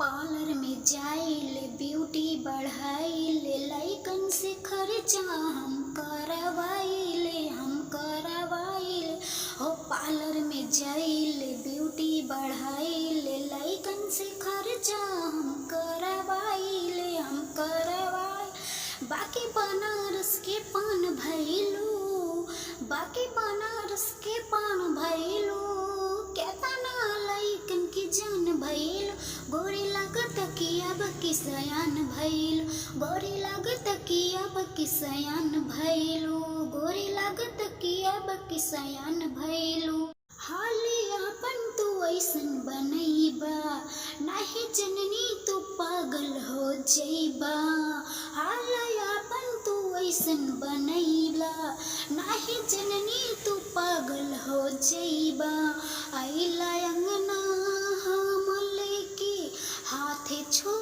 Parlour में जाइले beauty बढ़ाइले लइकन से खर्चा हम करवाइले हो। पार्लर में जाइले ब्यूटी बढ़ाइले लइकन से खर्चा हम करवाइले बाकी बनारस के पान भइलू केतना लइकन की जान भइल गोरी लागत कि अब की सयान भइल गोरी लागत कि अब की सयान भइलू गोरी लागत कि अब की सयान भइलू। हाली अपन तू ऐसन बनैबा नाही जननी तू पागल हो जइबा। हाली अपन तू ऐसन बनैला नाही जननी तू पागल हो जइबा। आइला अंगना हम लेके हाथे छो